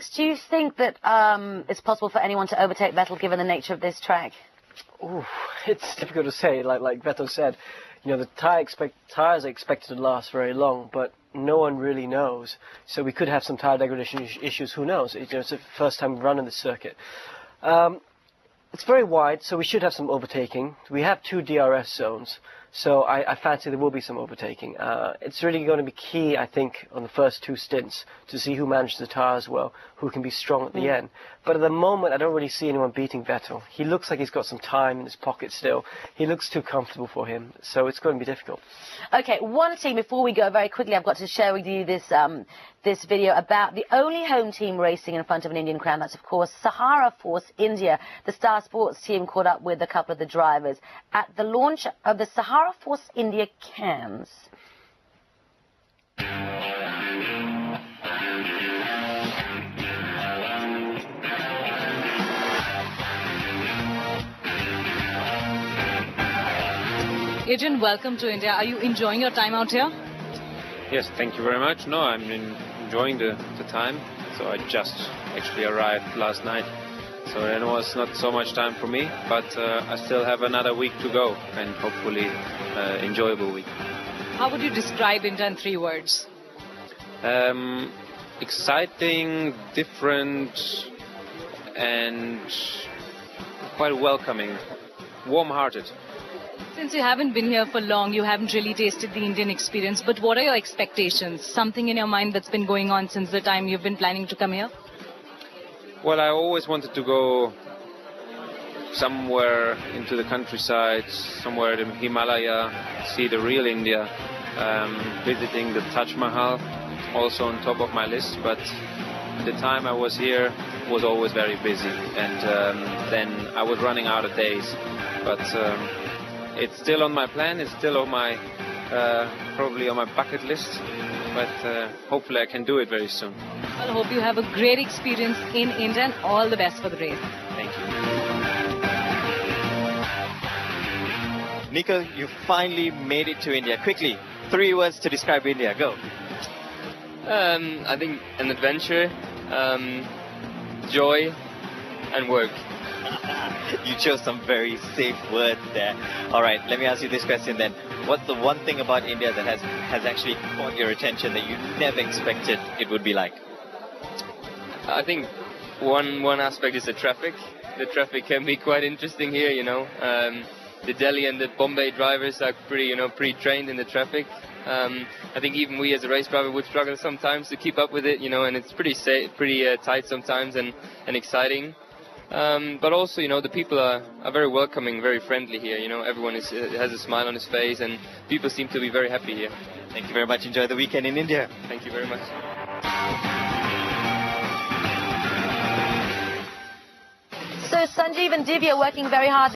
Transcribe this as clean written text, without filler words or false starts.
Max, do you think that it's possible for anyone to overtake Vettel given the nature of this track? Ooh, it's difficult to say. Like Vettel said, you know, the tyres are expected to last very long, but no one really knows. So we could have some tyre degradation issues. Who knows? You know, it's the first time running the circuit. It's very wide, so we should have some overtaking. We have 2 DRS zones, so I fancy there will be some overtaking. It's really going to be key, I think, on the first 2 stints to see who manages the tyres well, who can be strong at the end. But at the moment, I don't really see anyone beating Vettel. He looks like he's got some time in his pocket still. He looks too comfortable for him, so it's going to be difficult. Okay, one team, before we go, very quickly, I've got to share with you this this video about the only home team racing in front of an Indian crown. That's, of course, Sahara Force India. The StarSports team caught up with a couple of the drivers at the launch of the Sahara Force India cams. Adrian, welcome to India. Are you enjoying your time out here? Yes, thank you very much. No, I'm enjoying the time. So I just actually arrived last night. So there was not so much time for me, but I still have another week to go and hopefully enjoyable week. How would you describe India in 3 words? Exciting, different, and quite welcoming, warm-hearted. Since you haven't been here for long, you haven't really tasted the Indian experience, but what are your expectations? Something in your mind that's been going on since the time you've been planning to come here? Well, I always wanted to go somewhere into the countryside, somewhere in Himalaya, see the real India, visiting the Taj Mahal, also on top of my list, but the time I was here was always very busy, and then I was running out of days, but it's still on my plan, it's still on my, probably on my bucket list, but hopefully I can do it very soon. Well, I hope you have a great experience in India and all the best for the race. Thank you. Nico, you finally made it to India. Quickly, 3 words to describe India. Go. I think an adventure, joy, and work. You chose some very safe words there. All right, let me ask you this question then. What's the one thing about India that has actually caught your attention that you never expected it would be like? I think one aspect is the traffic. The traffic can be quite interesting here, you know. The Delhi and the Bombay drivers are pretty trained in the traffic. I think even we as a race driver would struggle sometimes to keep up with it, you know, and it's pretty tight sometimes and exciting. But also, you know, the people are very welcoming, very friendly here. You know, everyone has a smile on his face, and people seem to be very happy here. Thank you very much. Enjoy the weekend in India. Thank you very much. So Sanjeev and Divya working very hard.